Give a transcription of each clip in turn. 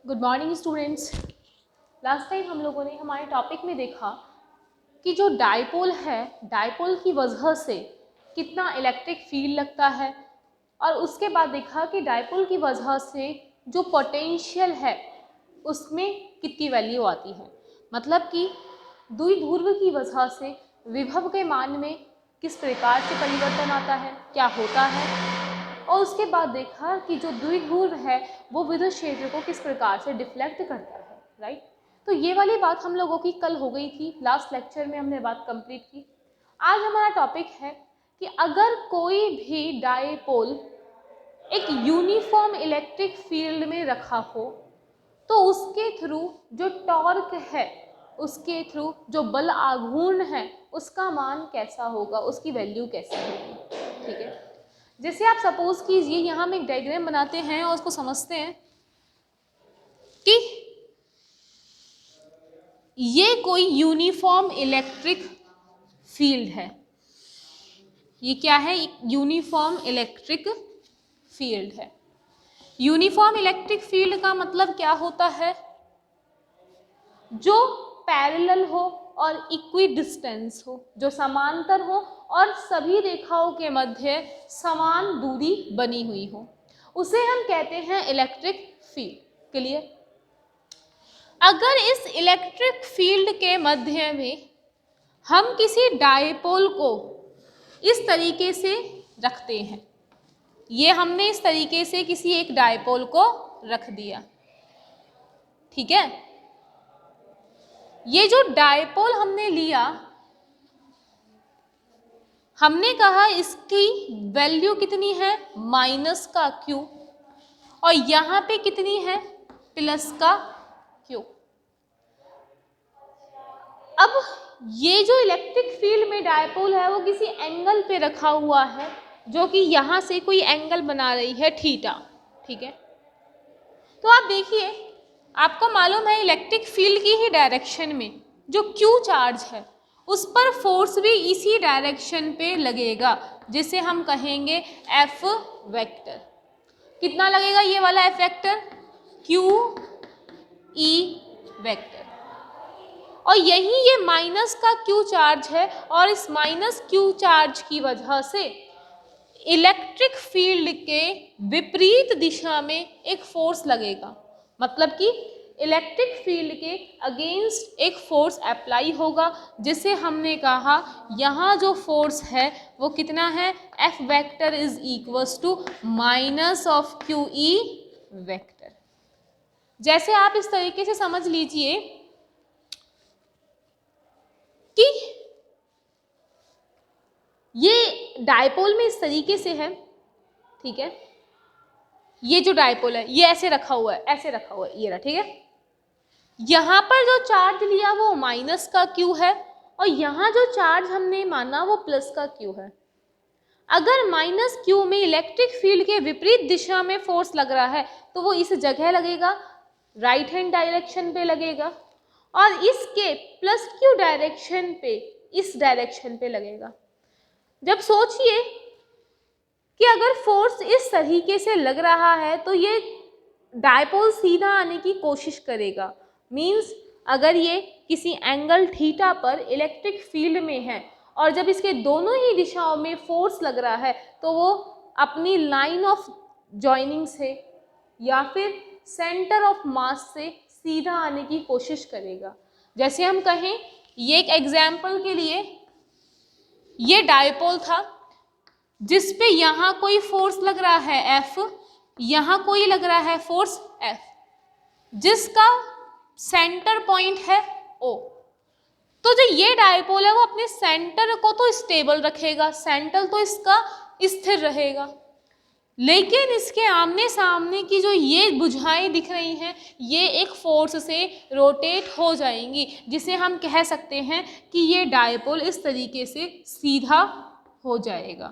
Good morning students. Last time हम लोगों ने हमारे टॉपिक में देखा कि जो डायपोल है, डायपोल की वजह से कितना इलेक्ट्रिक फील्ड लगता है, और उसके बाद देखा कि डायपोल की वजह से जो पोटेंशियल है उसमें कितनी वैल्यू आती है। मतलब कि द्विध्रुव की वजह से विभव के मान में किस प्रकार से परिवर्तन आता है, क्या होता है, और उसके बाद देखा कि जो द्विध्रुव है वो विद्युत क्षेत्र को किस प्रकार से डिफ्लेक्ट करता है। राइट, तो ये वाली बात हम लोगों की कल हो गई थी, लास्ट लेक्चर में हमने बात कंप्लीट की। आज हमारा टॉपिक है कि अगर कोई भी डायपोल एक यूनिफॉर्म इलेक्ट्रिक फील्ड में रखा हो तो उसके थ्रू जो टॉर्क है, उसके थ्रू जो बल आघूर्ण है, उसका मान कैसा होगा, उसकी वैल्यू कैसी होगी। ठीक है, जैसे आप सपोज कीजिए यहाँ हम एक डायग्राम बनाते हैं और उसको समझते हैं कि ये कोई यूनिफॉर्म इलेक्ट्रिक फील्ड है। ये क्या है? एक यूनिफॉर्म इलेक्ट्रिक फील्ड है। यूनिफॉर्म इलेक्ट्रिक फील्ड का मतलब क्या होता है? जो पैरेलल हो और इक्वी डिस्टेंस हो, जो समांतर हो और सभी रेखाओं के मध्य समान दूरी बनी हुई हो, उसे हम कहते हैं इलेक्ट्रिक फील्ड। क्लियर? अगर इस इलेक्ट्रिक फील्ड के मध्य में हम किसी डायपोल को इस तरीके से रखते हैं, ये हमने इस तरीके से किसी एक डायपोल को रख दिया, ठीक है। ये जो डायपोल हमने लिया, हमने कहा इसकी वैल्यू कितनी है? माइनस का क्यू, और यहाँ पे कितनी है? प्लस का क्यू। अब ये जो इलेक्ट्रिक फील्ड में डायपोल है वो किसी एंगल पे रखा हुआ है, जो कि यहाँ से कोई एंगल बना रही है थीटा। ठीक है, तो आप देखिए, आपको मालूम है इलेक्ट्रिक फील्ड की ही डायरेक्शन में जो क्यू चार्ज है उस पर फोर्स भी इसी डायरेक्शन पे लगेगा, जिसे हम कहेंगे एफ वेक्टर। कितना लगेगा ये वाला F vector? Q E vector. और यही ये माइनस का क्यू चार्ज है, और इस माइनस क्यू चार्ज की वजह से इलेक्ट्रिक फील्ड के विपरीत दिशा में एक फोर्स लगेगा। मतलब कि इलेक्ट्रिक फील्ड के अगेंस्ट एक फोर्स अप्लाई होगा, जिसे हमने कहा यहाँ जो फोर्स है वो कितना है? F vector is equals to minus of Q E vector. जैसे आप इस तरीके से समझ लीजिए कि ये डायपोल में इस तरीके से है, ठीक है। ये जो डायपोल है ये ऐसे रखा हुआ है, ऐसे रखा हुआ है, ये रहा, ठीक है। यहाँ पर जो चार्ज लिया वो माइनस का क्यू है, और यहाँ जो चार्ज हमने माना वो प्लस का क्यू है। अगर माइनस क्यू में इलेक्ट्रिक फील्ड के विपरीत दिशा में फोर्स लग रहा है तो वो इस जगह लगेगा, राइट हैंड डायरेक्शन पे लगेगा, और इसके प्लस क्यू डायरेक्शन पे, इस डायरेक्शन पे लगेगा। जब सोचिए कि अगर फोर्स इस तरीके से लग रहा है तो ये डायपोल सीधा आने की कोशिश करेगा। मींस अगर ये किसी एंगल थीटा पर इलेक्ट्रिक फील्ड में है और जब इसके दोनों ही दिशाओं में फोर्स लग रहा है तो वो अपनी लाइन ऑफ जॉइनिंग से या फिर सेंटर ऑफ मास से सीधा आने की कोशिश करेगा। जैसे हम कहें, ये एक एग्जाम्पल के लिए, ये डायपोल था जिस पे यहाँ कोई फोर्स लग रहा है F, यहाँ कोई लग रहा है फोर्स F, जिसका सेंटर पॉइंट है O। तो जो ये डायपोल है वो अपने सेंटर को तो स्टेबल रखेगा, सेंटर तो इसका स्थिर रहेगा, लेकिन इसके आमने सामने की जो ये भुजाएं दिख रही हैं ये एक फोर्स से रोटेट हो जाएंगी, जिसे हम कह सकते हैं कि ये डायपोल इस तरीके से सीधा हो जाएगा।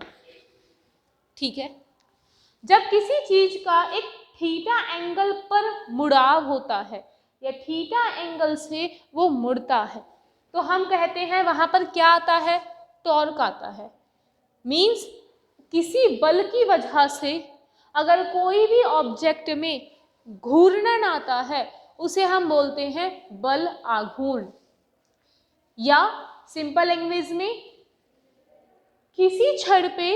ठीक है, जब किसी चीज का एक थीटा एंगल पर मुड़ाव होता है या थीटा एंगल से वो मुड़ता है तो हम कहते हैं वहां पर क्या आता है? टॉर्क आता है। मींस किसी बल की वजह से अगर कोई भी ऑब्जेक्ट में घूर्णन आता है उसे हम बोलते हैं बल आघूर्ण। या सिंपल लैंग्वेज में किसी छड़ पे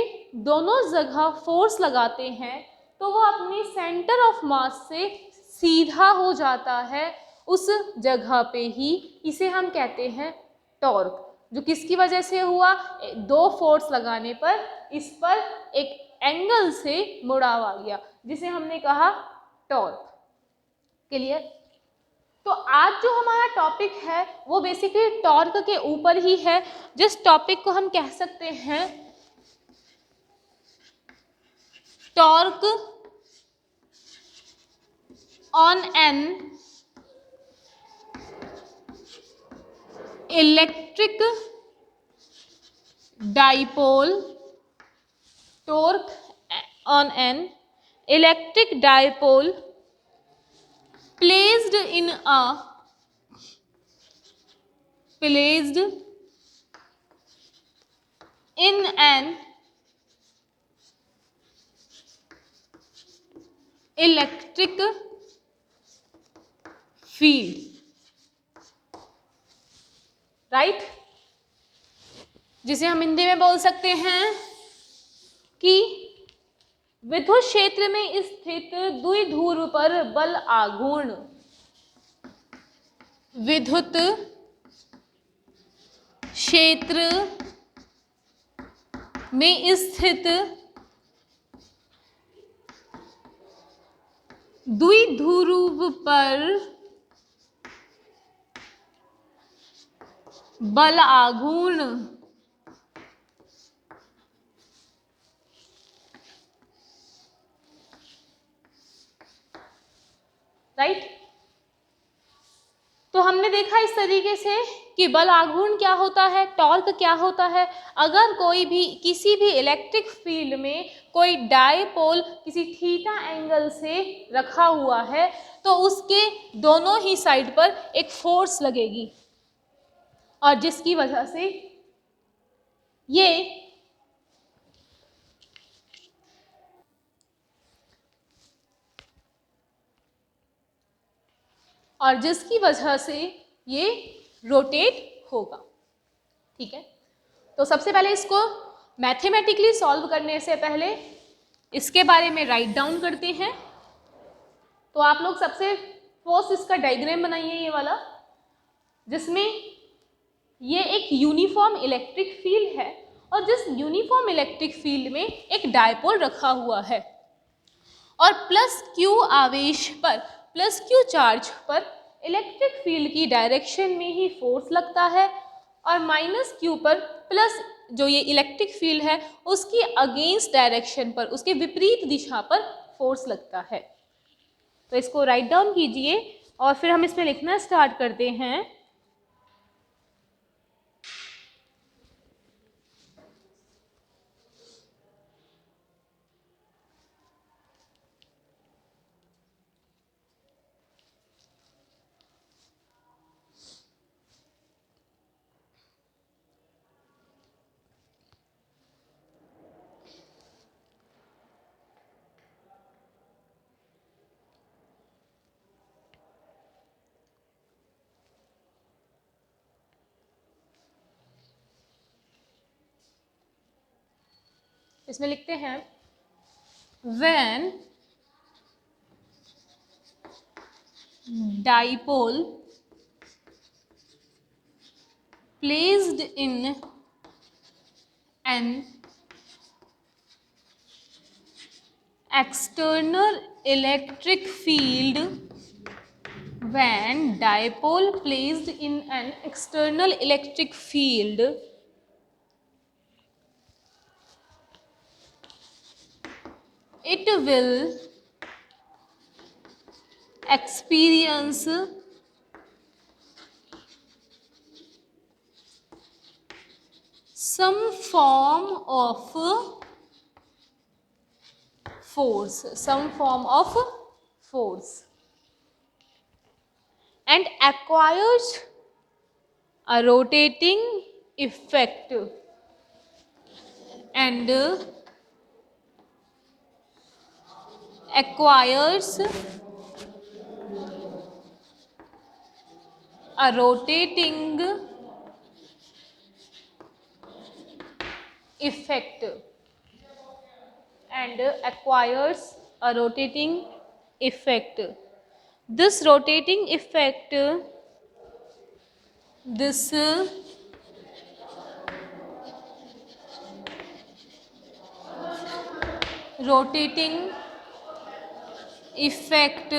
दोनों जगह फोर्स लगाते हैं तो वो अपने सेंटर ऑफ मास से सीधा हो जाता है उस जगह पे ही, इसे हम कहते हैं टॉर्क। जो किसकी वजह से हुआ, दो फोर्स लगाने पर इस पर एक एंगल से मुड़ाव आ गया जिसे हमने कहा टॉर्क। क्लियर? तो आज जो हमारा टॉपिक है वो बेसिकली टॉर्क के ऊपर ही है, जिस टॉपिक को हम कह सकते हैं torque on an electric dipole. Torque on an electric dipole placed in an electric field, right? जिसे हम हिंदी में बोल सकते हैं कि विद्युत क्षेत्र में स्थित द्विध्रुव पर बल आघूर्ण। विद्युत क्षेत्र में स्थित द्विध्रुव पर बल आघूर्ण। राइट? तो हमने देखा इस तरीके से कि बल आघूर्ण क्या होता है, टॉर्क क्या होता है। अगर कोई भी किसी भी इलेक्ट्रिक फील्ड में कोई डायपोल किसी थीटा एंगल से रखा हुआ है तो उसके दोनों ही साइड पर एक फोर्स लगेगी और जिसकी वजह से ये रोटेट होगा। ठीक है? तो सबसे पहले इसको मैथमेटिकली सॉल्व करने से पहले इसके बारे में राइट डाउन करते हैं। तो आप लोग सबसे फर्स्ट इसका डायग्राम बनाइए, ये वाला, जिसमें ये एक यूनिफॉर्म इलेक्ट्रिक फील्ड है और जिस यूनिफॉर्म इलेक्ट्रिक फील्ड में एक डायपोल रखा हुआ है और प्लस क्यू आवेश पर, प्लस क्यू चार्ज पर इलेक्ट्रिक फील्ड की डायरेक्शन में ही फोर्स लगता है और माइनस क्यू पर प्लस जो ये इलेक्ट्रिक फील्ड है उसकी अगेंस्ट डायरेक्शन पर, उसके विपरीत दिशा पर फोर्स लगता है। तो इसको राइट डाउन कीजिए और फिर हम इसमें लिखना स्टार्ट करते हैं। इसमें लिखते हैं when dipole placed in an external electric field, when dipole placed in an external electric field it will experience some form of force, and acquires a rotating effect and acquires a rotating effect and acquires a rotating effect. This rotating effect, this rotating effect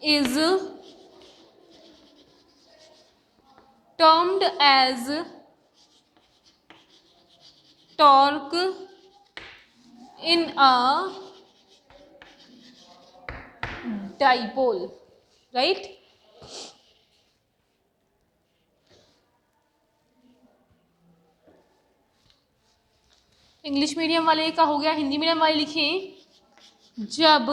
is termed as torque in a dipole, right? English medium वाले का हो गया, Hindi medium वाले लिखें, जब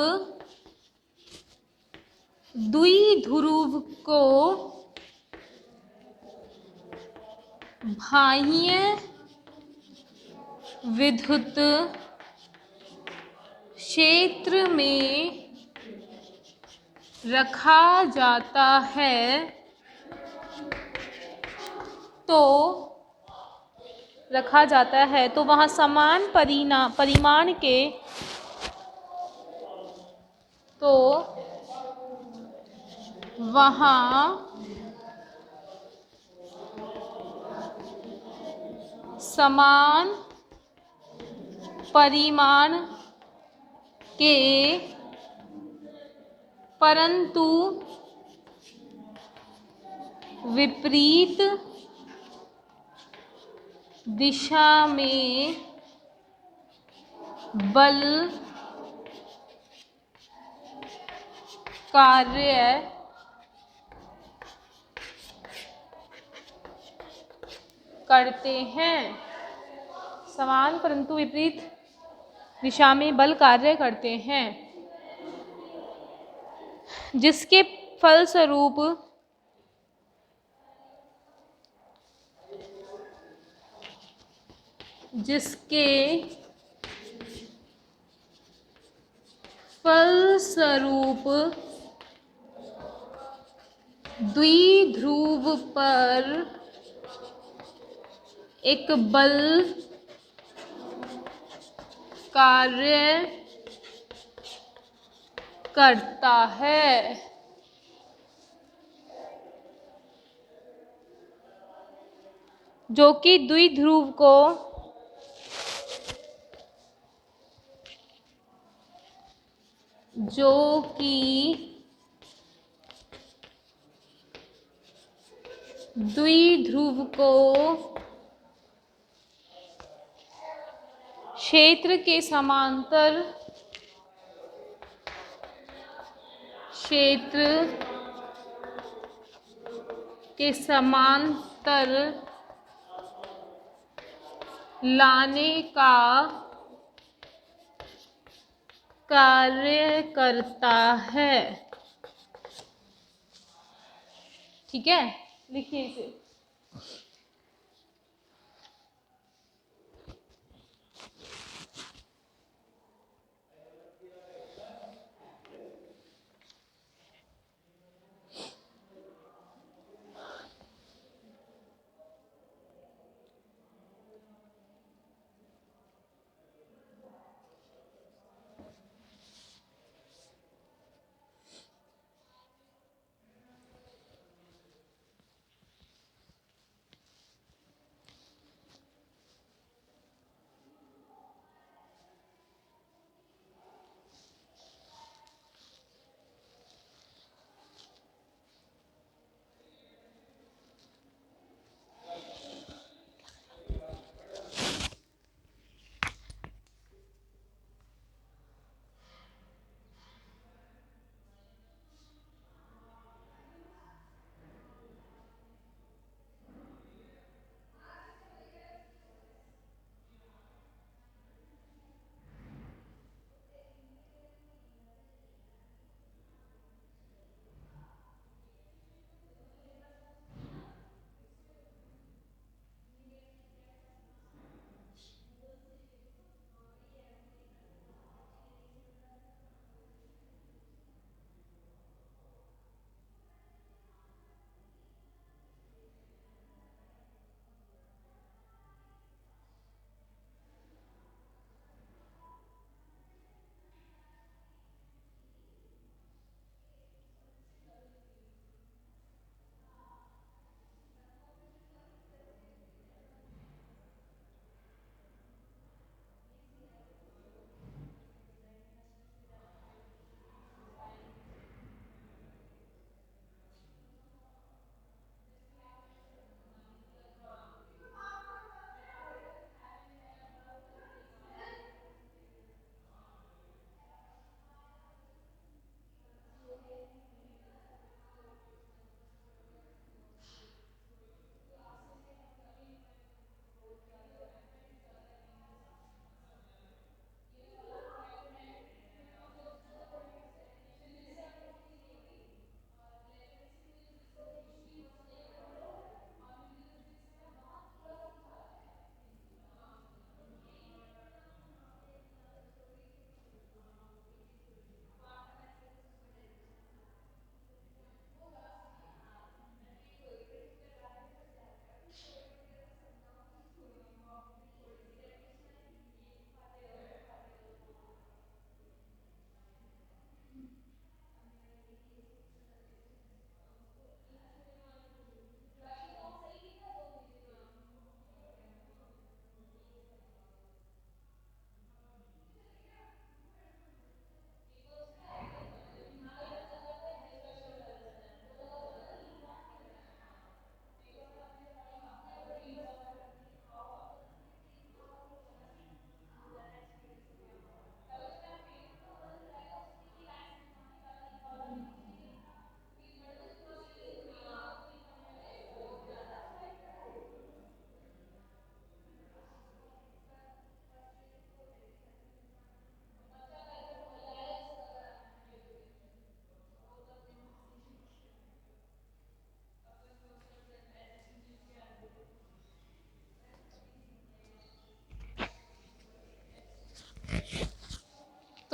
द्विध्रुव को बाह्य विद्युत क्षेत्र में रखा जाता है तो वहाँ समान परिमाण के समान परिमाण के परंतु विपरीत दिशा में बल कार्य करते हैं। समान परंतु विपरीत दिशा में बल कार्य करते हैं, जिसके फलस्वरूप द्विध्रुव पर एक बल कार्य करता है, जो कि द्विध्रुव को क्षेत्र के समांतर लाने का कार्य करता है। ठीक है, लिखिए इसे।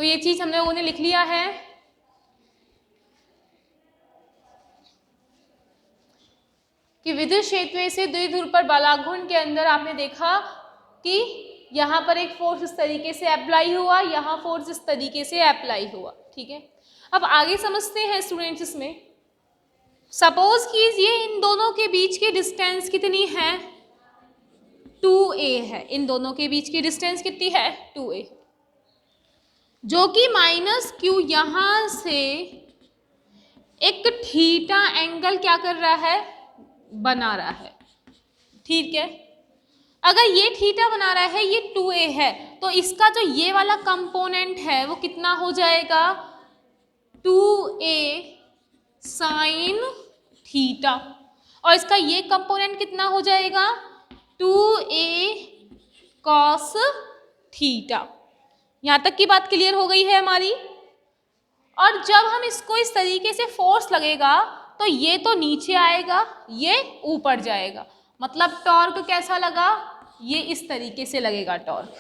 तो ये चीज हम लोगों ने लिख लिया है। कि विद्युत क्षेत्र से द्विध्रुव पर बलाघूर्ण के अंदर आपने देखा कि यहाँ पर एक फोर्स इस तरीके से अप्लाई हुआ, यहाँ फोर्स इस तरीके से अप्लाई हुआ। ठीक है, अब आगे समझते हैं स्टूडेंट्स। इसमें सपोज कीजिए इन दोनों के बीच की डिस्टेंस कितनी है, 2a है। इन दोनों के बीच की डिस्टेंस कितनी है, 2a, जो कि माइनस q यहां से एक थीटा एंगल क्या कर रहा है, बना रहा है। ठीक है, अगर ये थीटा बना रहा है, ये 2a है, तो इसका जो ये वाला कंपोनेंट है वो कितना हो जाएगा, 2a साइन थीटा, और इसका ये कंपोनेंट कितना हो जाएगा, 2a कॉस थीटा। यहां तक की बात क्लियर हो गई है हमारी। और जब हम इसको इस तरीके से फोर्स लगेगा तो ये तो नीचे आएगा, ये ऊपर जाएगा, मतलब टॉर्क कैसा लगा, ये इस तरीके से लगेगा टॉर्क।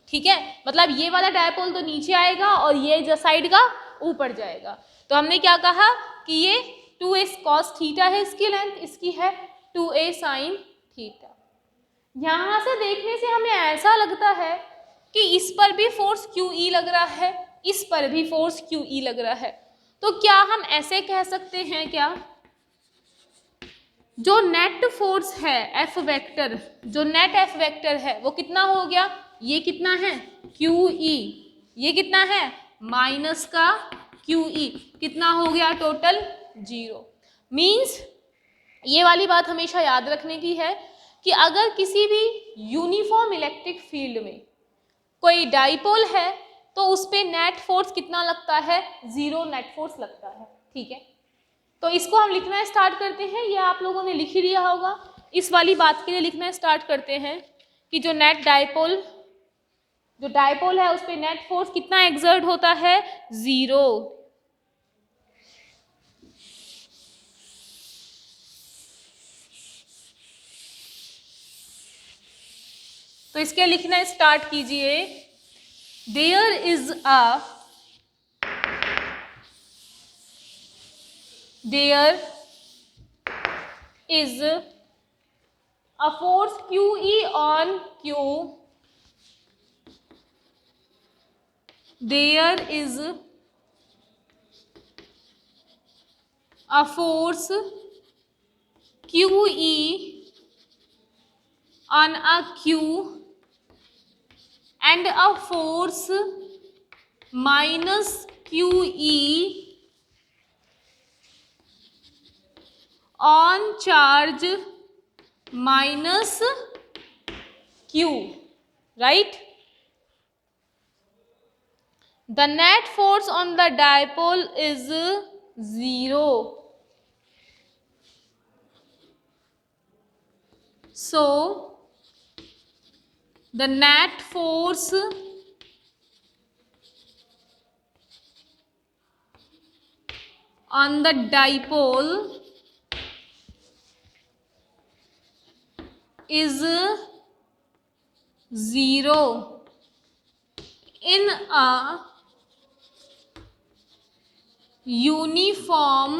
ठीक है, मतलब ये वाला डायपोल तो नीचे आएगा और ये जो साइड का ऊपर जाएगा। तो हमने क्या कहा कि ये 2a cos थीटा है, इसकी लेंथ, इसकी है 2a sin थीटा। यहां से देखने से हमें ऐसा लगता है कि इस पर भी फोर्स QE लग रहा है, इस पर भी फोर्स QE लग रहा है। तो क्या हम ऐसे कह सकते हैं क्या, जो नेट फोर्स है F वेक्टर, जो नेट F वेक्टर है वो कितना हो गया, ये कितना है QE, ये कितना है माइनस का QE, कितना हो गया टोटल 0। मीन्स ये वाली बात हमेशा याद रखने की है कि अगर किसी भी यूनिफॉर्म इलेक्ट्रिक फील्ड में कोई डाइपोल है तो उस पे नेट फोर्स कितना लगता है, 0 नेट फोर्स लगता है। ठीक है, तो इसको हम लिखना स्टार्ट करते हैं, ये आप लोगों ने लिख ही लिया होगा। इस वाली बात के लिए लिखना स्टार्ट करते हैं कि जो डाइपोल है उस पे नेट फोर्स कितना एक्सर्ट होता है, 0। तो इसके लिखना स्टार्ट कीजिए, there is a force QE on Q, there is a force QE on a Q and a force minus QE on charge minus Q, right? The net force on the dipole is 0. So the net force on the dipole is 0 in a uniform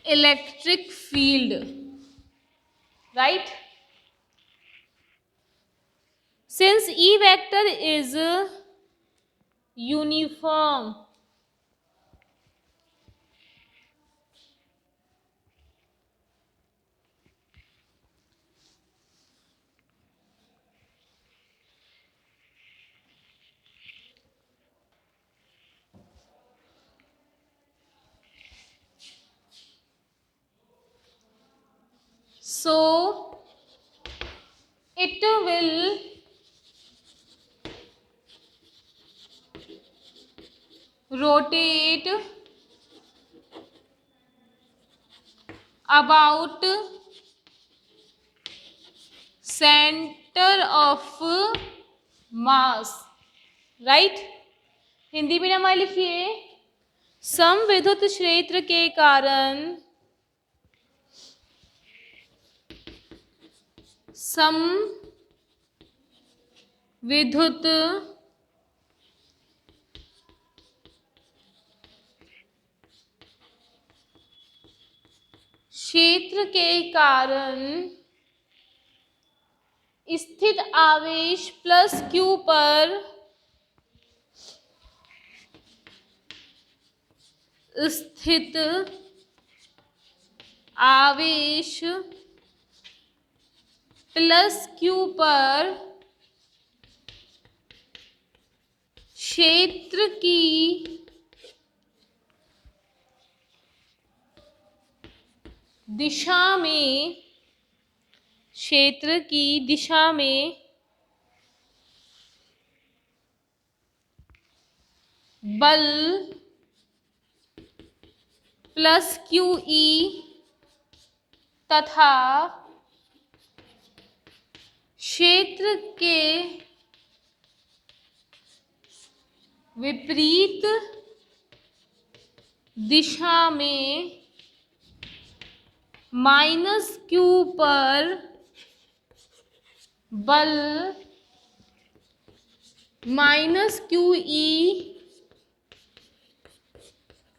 electric field, right? Since E vector is uniform, so it will rotate about center of mass, right? Hindi में हमारे लिखिए, समविद्युत क्षेत्र के कारण समविद्युत क्षेत्र के कारण स्थित आवेश प्लस q पर स्थित आवेश प्लस q पर क्षेत्र की दिशा में बल प्लस QE तथा क्षेत्र के विपरीत दिशा में माइनस Q पर बल माइनस QE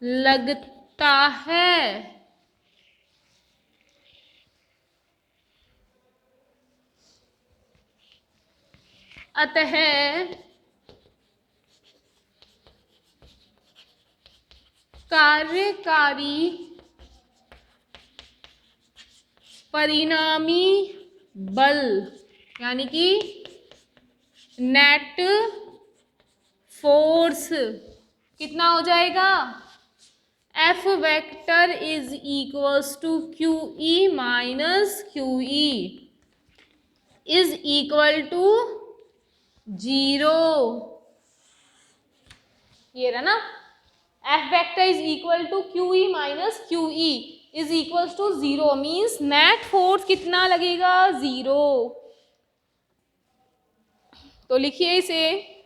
लगता है। अतः कार्यकारी परिणामी बल यानी कि नेट फोर्स कितना हो जाएगा? F vector is equals to QE minus QE is equal to 0। ये रहा ना, F vector is equal to QE minus QE is equals to 0 means net force कितना लगेगा? 0। तो लिखिए इसे,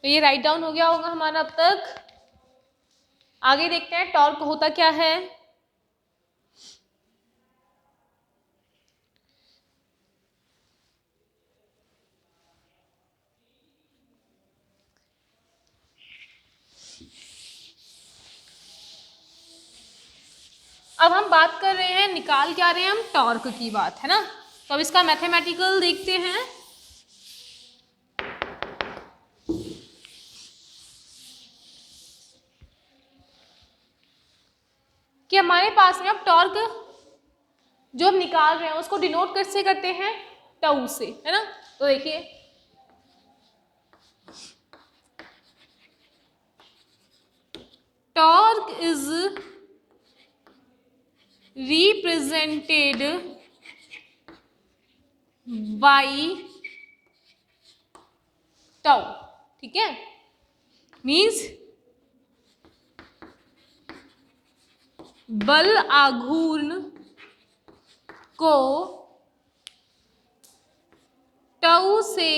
तो ये राइट डाउन हो गया होगा हमारा अब तक। आगे देखते हैं टॉर्क होता क्या है। अब हम बात कर रहे हैं, निकाल क्या रहे हैं हम, टॉर्क की बात है ना। तो अब इसका मैथमेटिकल देखते हैं। कि हमारे पास में अब टॉर्क जो हम निकाल रहे हैं उसको डिनोट कैसे करते हैं, टाउ से, है ना। तो देखिए torque is represented by tau, ठीक है। मीन्स बल आघूर्ण को टाउ से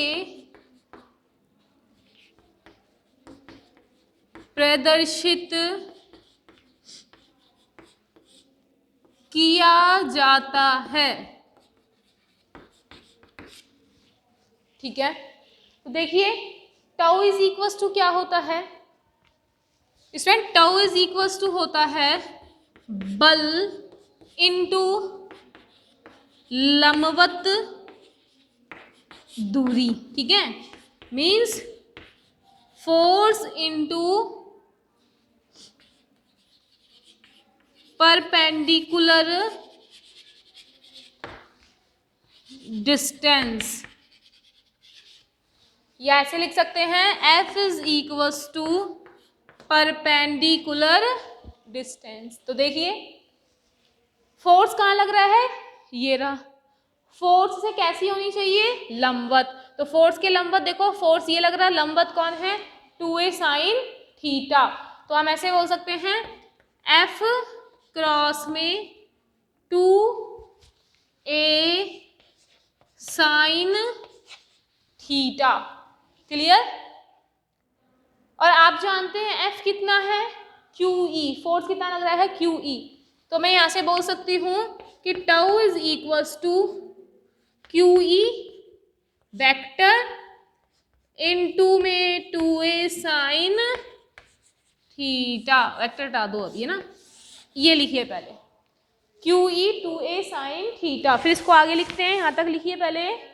प्रदर्शित किया जाता है, ठीक है। तो देखिए टाउ इज इक्वल्स टू क्या होता है student, tau is equals to होता है बल इनटू लंबवत दूरी, ठीक है। Means force into perpendicular distance, या ऐसे लिख सकते हैं F is equals to perpendicular distance. तो देखिए फोर्स कहाँ लग रहा है, ये रहा। फोर्स से कैसी होनी चाहिए, लंबवत। तो फोर्स के लंबवत देखो, फोर्स ये लग रहा है, लंबवत कौन है, 2a साइन थीटा। तो हम ऐसे बोल सकते हैं F क्रॉस में 2a साइन थीटा, क्लियर। और आप जानते हैं F कितना है, QE, फोर्स कितना लग रहा है, QE। तो मैं यहां से बोल सकती हूं कि tau is equals to QE vector into में 2a साइन थीटा, वेक्टर हटा दो अभी, है ना। ये लिखिए पहले QE 2a साइन थीटा, फिर इसको आगे लिखते हैं, यहां तक लिखिए पहले।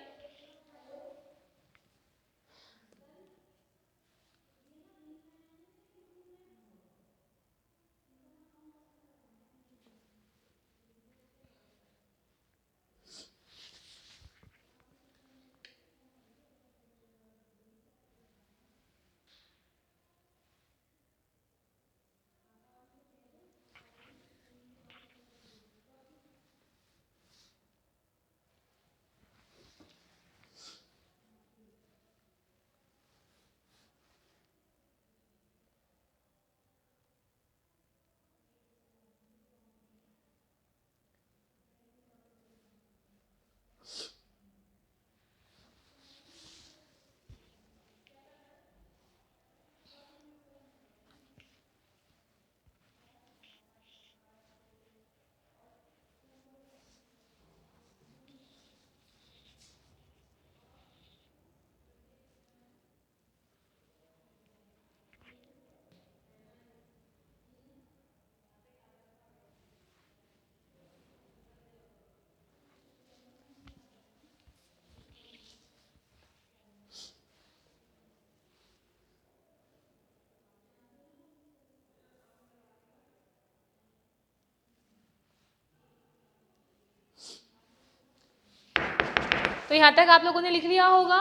तो यहां तक आप लोगों ने लिख लिया होगा।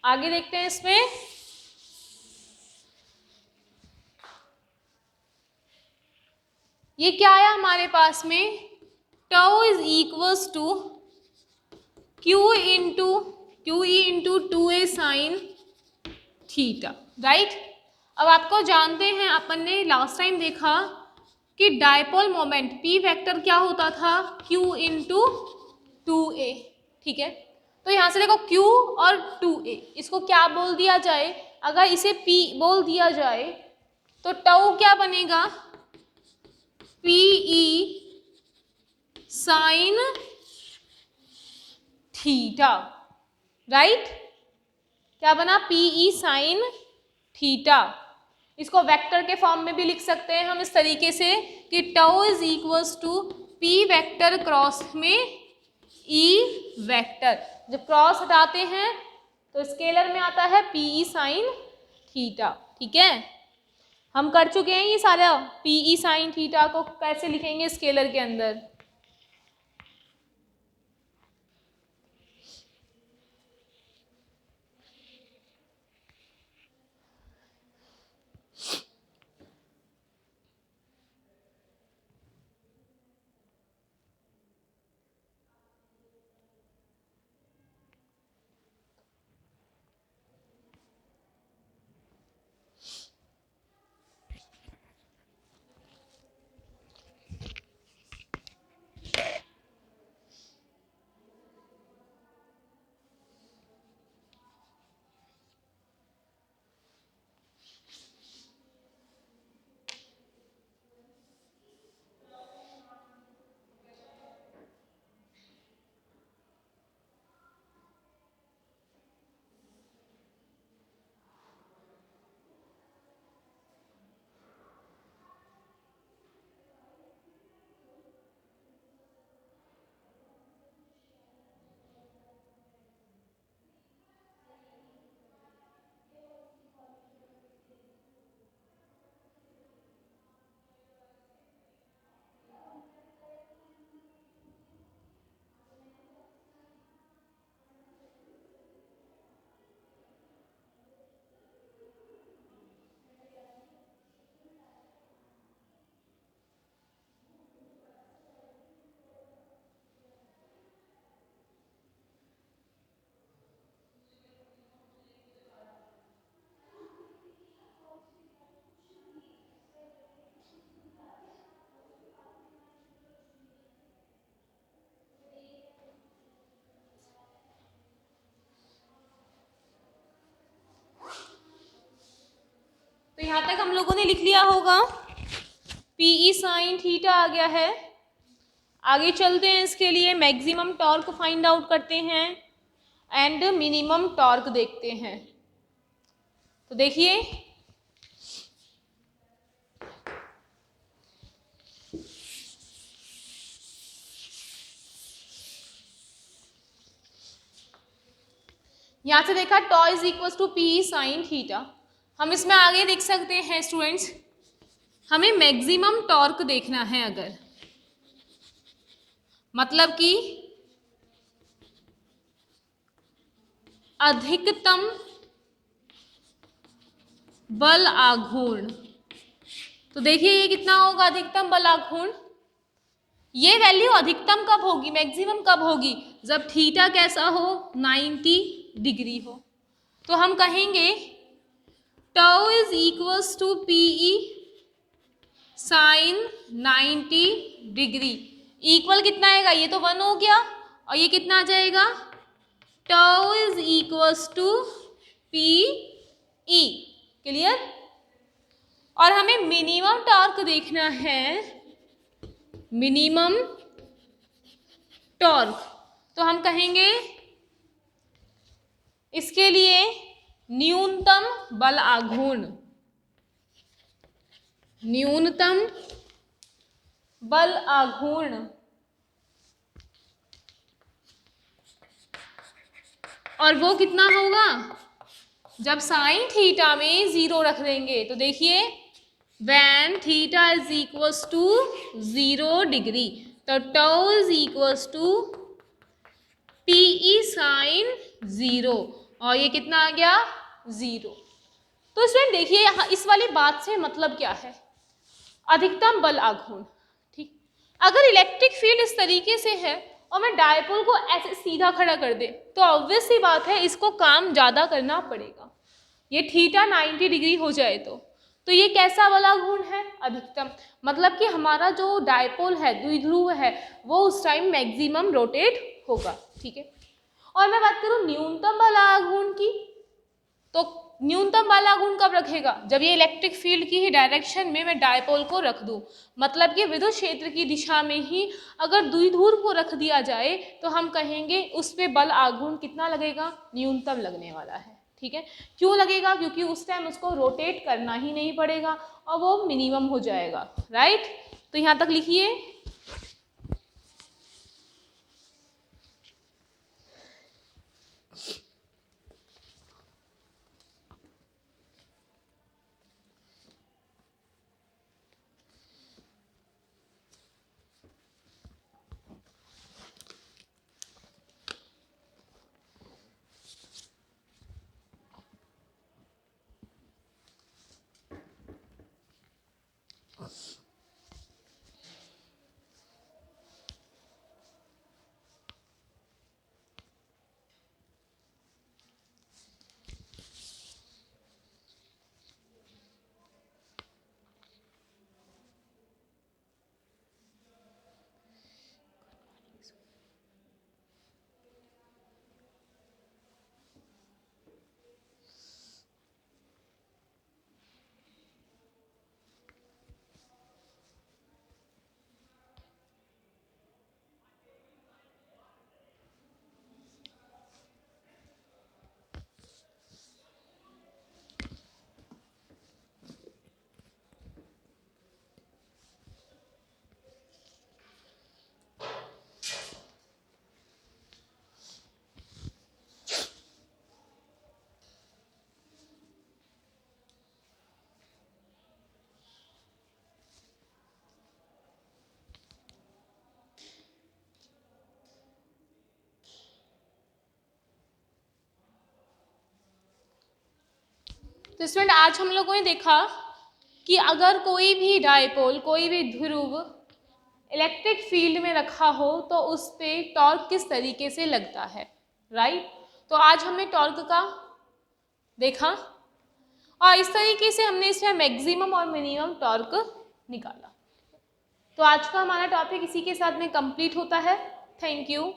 आगे देखते हैं इसमें। ये क्या आया हमारे पास में, tau is equals to Q E into 2a sine theta, right. अब आपको जानते हैं, अपन ने लास्ट टाइम देखा कि डायपोल मोमेंट P वेक्टर क्या होता था, Q इंटू 2a, ठीक है। तो यहाँ से देखो Q और 2a, इसको क्या बोल दिया जाए, अगर इसे P बोल दिया जाए तो टाउ क्या बनेगा, PE साइन थीटा, राइट। क्या बना, PE साइन थीटा। इसको वेक्टर के फॉर्म में भी लिख सकते हैं हम इस तरीके से कि tau is equals to P vector cross में ई वेक्टर। जब क्रॉस हटाते हैं तो स्केलर में आता है पी ई साइन थीटा। ठीक है, हम कर चुके हैं ये सारा। पी ई साइन थीटा को कैसे लिखेंगे स्केलर के अंदर? तो यहाँ तक हम लोगों ने लिख लिया होगा। पी ई साइन थीटा आ गया है। आगे चलते हैं, इसके लिए मैक्सिमम टॉर्क फाइंड आउट करते हैं एंड मिनिमम टॉर्क देखते हैं। तो देखिए यहाँ से देखा tau is equal to P E sine theta. हम इसमें आगे देख सकते हैं स्टूडेंट्स, हमें मैक्सिमम टॉर्क देखना है। अगर मतलब कि अधिकतम बल आघूर्ण, तो देखिए ये कितना होगा अधिकतम बल आघूर्ण। ये वैल्यू अधिकतम कब होगी, मैक्सिमम कब होगी? जब थीटा कैसा हो, 90 डिग्री हो। तो हम कहेंगे tau is equals to P E sine 90 degree. Equal कितना आएगा, ये तो 1 हो गया, और ये कितना आ जाएगा, tau is equals to P E. Clear? और हमें मिनिमम टॉर्क देखना है, मिनिमम टॉर्क। तो हम कहेंगे इसके लिए न्यूनतम बल आघूर्ण, न्यूनतम बल आघूर्ण। और वो कितना होगा, जब साइन थीटा में 0 रख देंगे। तो देखिए when theta is equals to 0 degree, तो tau is equals to P E sine 0, और ये कितना आ गया, 0। तो स्टूडेंट देखिए यहाँ इस वाली बात से मतलब क्या है, अधिकतम बल आघूर्ण। ठीक, अगर इलेक्ट्रिक फील्ड इस तरीके से है और मैं डायपोल को ऐसे सीधा खड़ा कर दे, तो ऑब्वियस सी बात है इसको काम ज़्यादा करना पड़ेगा। ये थीटा 90 डिग्री हो जाए तो ये कैसा बल आघूर्ण है, अधिकतम। मतलब कि हमारा जो डायपोल है, द्विध्रुव है, वो उस टाइम मैक्सिमम रोटेट होगा। ठीक है, और मैं बात करूँ न्यूनतम बल आघूर्ण की, तो न्यूनतम बल आघूर्ण कब रखेगा, जब ये इलेक्ट्रिक फील्ड की ही डायरेक्शन में मैं डायपोल को रख दूं। मतलब कि विद्युत क्षेत्र की दिशा में ही अगर द्विध्रुव को रख दिया जाए तो हम कहेंगे उस पे बल आघूर्ण कितना लगेगा, न्यूनतम लगने वाला है। ठीक है। क्यों लगेगा? क्योंकि उस टाइम उसको रोटेट करना ही नहीं पड़ेगा और वो मिनिमम हो जाएगा, राइट। तो यहाँ तक लिखिए। तो स्टूडेंट आज हम लोगों ने देखा कि अगर कोई भी डायपोल, कोई भी ध्रुव इलेक्ट्रिक फील्ड में रखा हो तो उस पे टॉर्क किस तरीके से लगता है, राइट। तो आज हमने टॉर्क का देखा और इस तरीके से हमने इसमें मैक्सिमम और मिनिमम टॉर्क निकाला। तो आज का हमारा टॉपिक इसी के साथ में कंप्लीट होता है। Thank you.